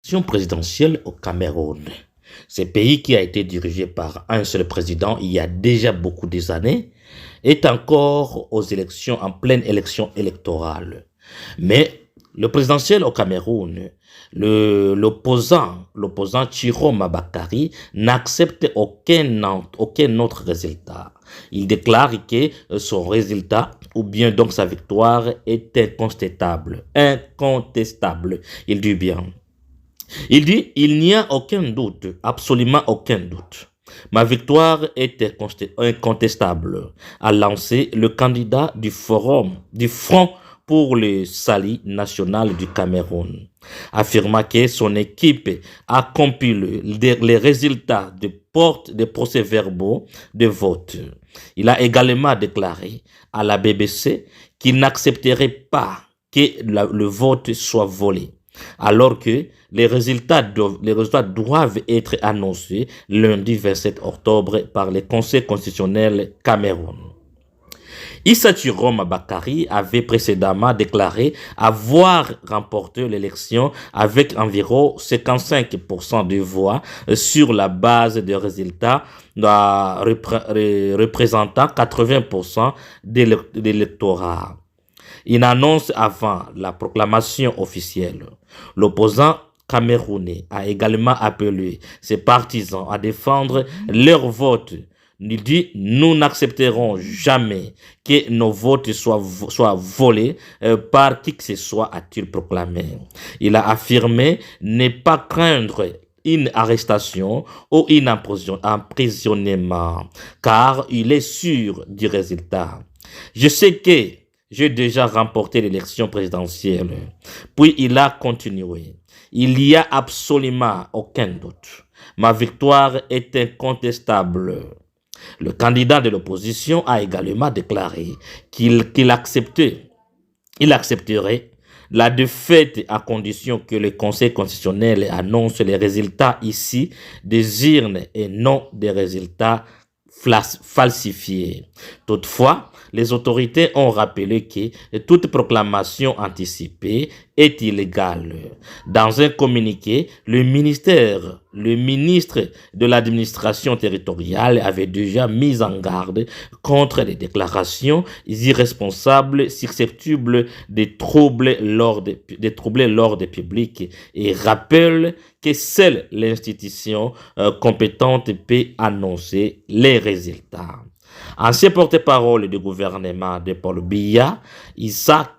l'élection présidentielle au Cameroun. Ce pays qui a été dirigé par un seul président il y a déjà beaucoup d'années est encore aux élections, en pleine élection électorale. Mais le présidentiel au Cameroun, l'opposant Chiroma Bakary n'accepte aucun autre résultat. Il déclare que son résultat ou bien donc sa victoire est incontestable. Incontestable, il dit bien. Il dit, il n'y a aucun doute, absolument aucun doute. Ma victoire est incontestable, a lancé le candidat du Front pour le salut national du Cameroun, affirmant que son équipe a compilé les résultats des procès-verbaux de vote. Il a également déclaré à la BBC qu'il n'accepterait pas que le vote soit volé, alors que les résultats doivent être annoncés lundi 27 octobre par le Conseil constitutionnel Cameroun. Issa Chiroma Bakary avait précédemment déclaré avoir remporté l'élection avec environ 55% de voix sur la base des résultats représentant 80% de l'électorat. Une annonce avant la proclamation officielle. L'opposant camerounais a également appelé ses partisans à défendre leur vote. Il dit, nous n'accepterons jamais que nos votes soient volés par qui que ce soit, a-t-il proclamé. Il a affirmé ne pas craindre une arrestation ou un emprisonnement, car il est sûr du résultat. Je sais que j'ai déjà remporté l'élection présidentielle. Puis il a continué. Il n'y a absolument aucun doute. Ma victoire est incontestable. Le candidat de l'opposition a également déclaré qu'il accepterait la défaite à condition que le Conseil constitutionnel annonce les résultats ici des urnes et non des résultats falsifiés. Toutefois, les autorités ont rappelé que toute proclamation anticipée est illégale. Dans un communiqué, le ministre de l'administration territoriale avait déjà mis en garde contre les déclarations irresponsables susceptibles de troubler l'ordre public et rappelle que seule l'institution compétente peut annoncer les résultats. Ancien porte-parole du gouvernement de Paul Biya, Issa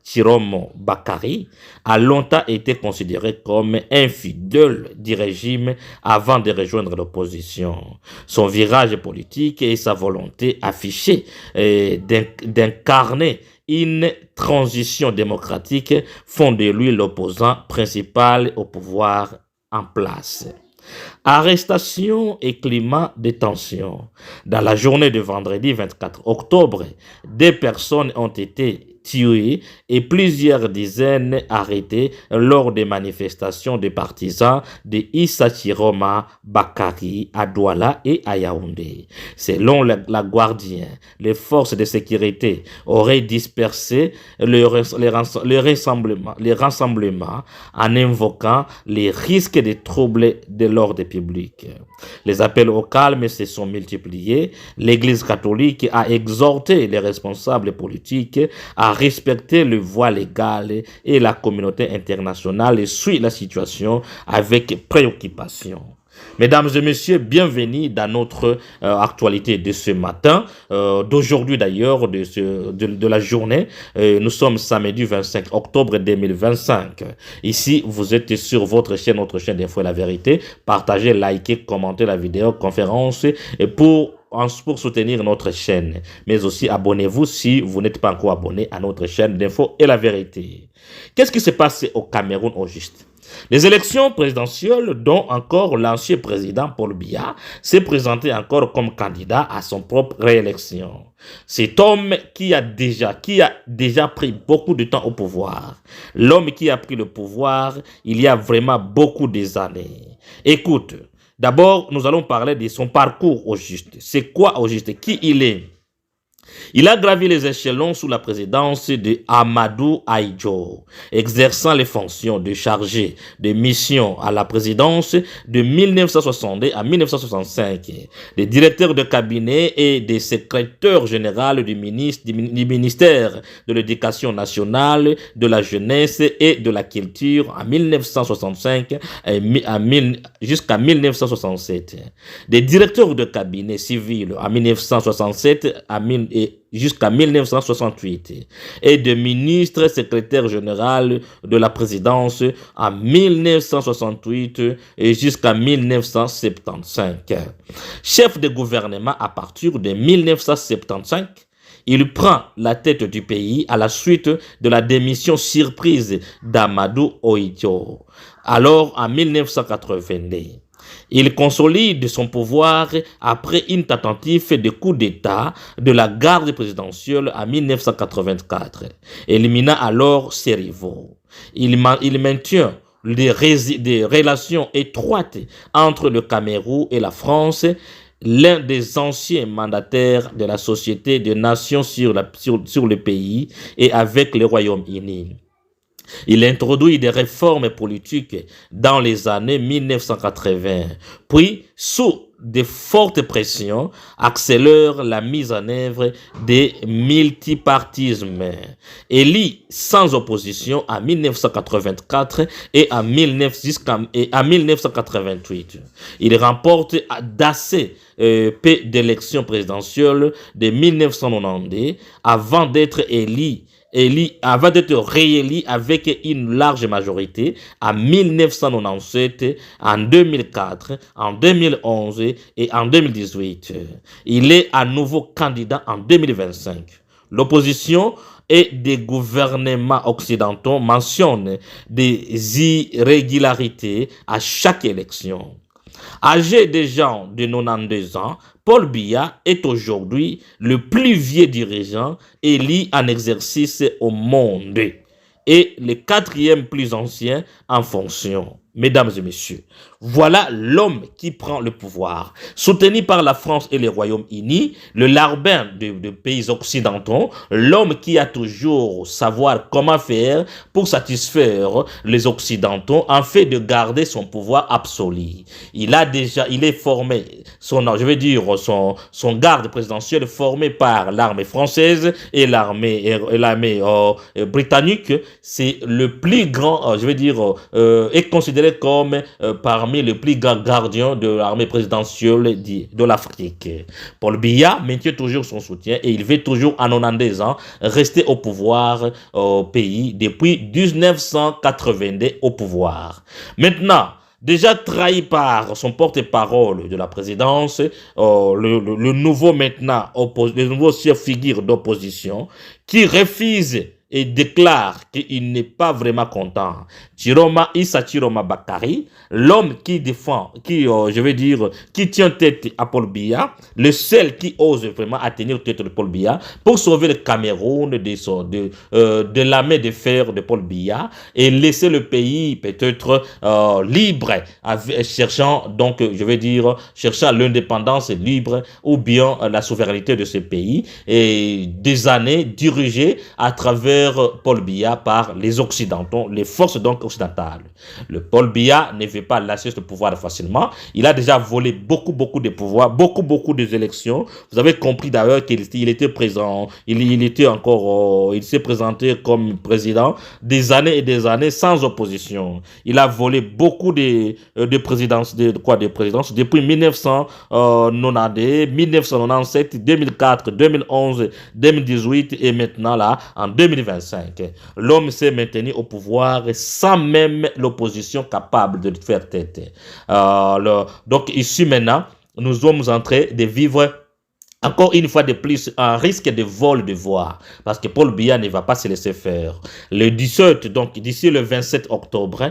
Chiroma Bakary a longtemps été considéré comme un fidèle du régime avant de rejoindre l'opposition. Son virage politique et sa volonté affichée d'incarner une transition démocratique font de lui l'opposant principal au pouvoir en place. Arrestation et climat de tension. Dans la journée de vendredi 24 octobre, des personnes ont été tuées et plusieurs dizaines arrêtées lors des manifestations de partisans de Issa Chiroma Bakary à Douala et à Yaoundé. Selon la Guardian, les forces de sécurité auraient dispersé les rassemblements en invoquant les risques de troubles de l'ordre public. Les appels au calme se sont multipliés. L'Église catholique a exhorté les responsables politiques à respecter le voie légal et la communauté internationale suit la situation avec préoccupation. Mesdames et messieurs, bienvenue dans notre actualité de ce matin, d'aujourd'hui d'ailleurs, de la journée. Nous sommes samedi 25 octobre 2025. Ici, vous êtes sur votre chaîne, notre chaîne d'Info et la Vérité. Partagez, likez, commentez la vidéo, conférence et pour soutenir notre chaîne. Mais aussi, abonnez-vous si vous n'êtes pas encore abonné à notre chaîne d'Info et la Vérité. Qu'est-ce qui s'est passé au Cameroun au juste? Les élections présidentielles dont encore l'ancien président Paul Biya s'est présenté encore comme candidat à son propre réélection. Cet homme qui a déjà pris beaucoup de temps au pouvoir, l'homme qui a pris le pouvoir il y a vraiment beaucoup d'années. Écoute, d'abord nous allons parler de son parcours au juste. C'est quoi au juste? Qui il est? Il a gravi les échelons sous la présidence de Amadou Ahidjo, exerçant les fonctions de chargé de mission à la présidence de 1962 à 1965, des directeurs de cabinet et des secrétaires généraux du ministère de l'Éducation nationale, de la jeunesse et de la culture en 1965 jusqu'à 1967, des directeurs de cabinet civil en 1967 jusqu'à 1968 et de ministre secrétaire général de la présidence en 1968 et jusqu'à 1975. Chef de gouvernement à partir de 1975, il prend la tête du pays à la suite de la démission surprise d'Amadou Ahidjo. Alors, en 1982, il consolide son pouvoir après une tentative de coup d'État de la garde présidentielle en 1984, éliminant alors ses rivaux. Il maintient des relations étroites entre le Cameroun et la France, l'un des anciens mandataires de la Société des Nations sur le pays et avec le Royaume-Uni. Il introduit des réformes politiques dans les années 1980, puis, sous de fortes pressions, accélère la mise en œuvre des multipartismes. Élu sans opposition en 1984 et en 1988. Il remporte d'assez peu d'élections présidentielles de 1990 avant d'être réélu avec une large majorité en 1997, en 2004, en 2011 et en 2018. Il est à nouveau candidat en 2025. L'opposition et des gouvernements occidentaux mentionnent des irrégularités à chaque élection. Âgé déjà de 92 ans, Paul Biya est aujourd'hui le plus vieux dirigeant élu en exercice au monde et le quatrième plus ancien en fonction. Mesdames et messieurs, voilà l'homme qui prend le pouvoir. Soutenu par la France et le Royaume-Uni, le larbin de pays occidentaux, l'homme qui a toujours savoir comment faire pour satisfaire les Occidentaux en fait de garder son pouvoir absolu. Il est formé, son garde présidentiel formé par l'armée française et l'armée britannique. C'est le plus grand, est considéré comme parmi les plus grands gardiens de l'armée présidentielle de l'Afrique. Paul Biya maintient toujours son soutien et il veut toujours à 92 ans rester au pouvoir au pays depuis 1982 au pouvoir. Maintenant, déjà trahi par son porte-parole de la présidence, le nouveau chef figure d'opposition qui refuse et déclare qu'il n'est pas vraiment content. Issa Chiroma Bakary, l'homme qui défend, qui tient tête à Paul Biya, le seul qui ose vraiment tenir tête de Paul Biya pour sauver le Cameroun de la main de fer de Paul Biya et laisser le pays peut-être libre, cherchant l'indépendance libre ou bien la souveraineté de ce pays et des années dirigées à travers Paul Biya par les Occidentaux, les forces donc occidentales. Le Paul Biya ne veut pas lâcher ce pouvoir facilement. Il a déjà volé beaucoup de pouvoirs, beaucoup des élections. Vous avez compris d'ailleurs qu'il était présent, il s'est présenté comme président des années et des années sans opposition. Il a volé beaucoup de présidences depuis 1990, 1997, 2004, 2011, 2018 et maintenant là en 2025. L'homme s'est maintenu au pouvoir sans même l'opposition capable de faire tête. Donc ici maintenant, nous sommes en train de vivre encore une fois de plus un risque de vol de voix parce que Paul Biya ne va pas se laisser faire. Le 17, donc d'ici le 27 octobre,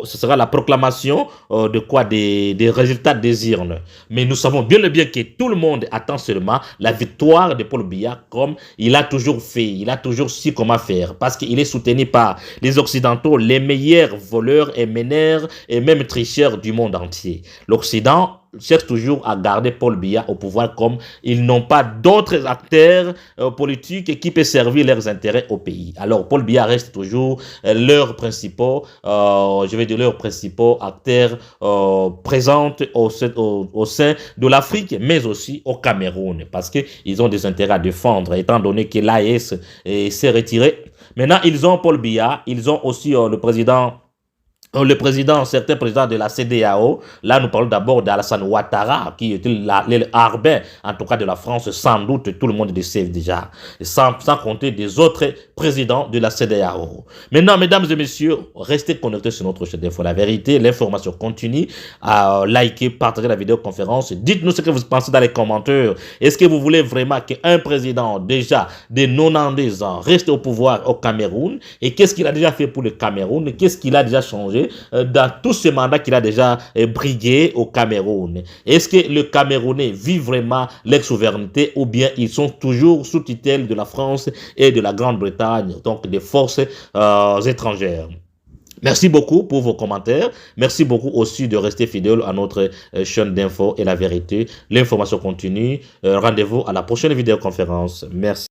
ce sera la proclamation des résultats des urnes. Mais nous savons bien que tout le monde attend seulement la victoire de Paul Biya comme il a toujours fait, il a toujours su comment faire parce qu'il est soutenu par les Occidentaux, les meilleurs voleurs et meneurs et même tricheurs du monde entier. L'Occident cherchent toujours à garder Paul Biya au pouvoir comme ils n'ont pas d'autres acteurs politiques qui peuvent servir leurs intérêts au pays. Alors, Paul Biya reste toujours leurs principaux, leurs principaux acteurs présents au sein de l'Afrique, mais aussi au Cameroun, parce qu'ils ont des intérêts à défendre, étant donné que l'AES s'est retiré. Maintenant, ils ont Paul Biya, ils ont aussi le président, certains présidents de la CEDEAO, là nous parlons d'abord d'Alassane Ouattara, qui était l'arbin, en tout cas de la France, sans doute tout le monde le sait déjà, sans compter des autres présidents de la CEDEAO. Maintenant, mesdames et messieurs, restez connectés sur notre chaîne d'Info La Vérité, l'information continue, likez, partagez la vidéoconférence, dites-nous ce que vous pensez dans les commentaires. Est-ce que vous voulez vraiment qu'un président déjà de 90 ans reste au pouvoir au Cameroun? Et qu'est-ce qu'il a déjà fait pour le Cameroun? Qu'est-ce qu'il a déjà changé dans tout ce mandat qu'il a déjà brigué au Cameroun? Est-ce que le Camerounais vit vraiment leur souveraineté ou bien ils sont toujours sous tutelle de la France et de la Grande-Bretagne, donc des forces étrangères? Merci beaucoup pour vos commentaires. Merci beaucoup aussi de rester fidèle à notre chaîne d'info et la vérité. L'information continue. Rendez-vous à la prochaine vidéoconférence. Merci.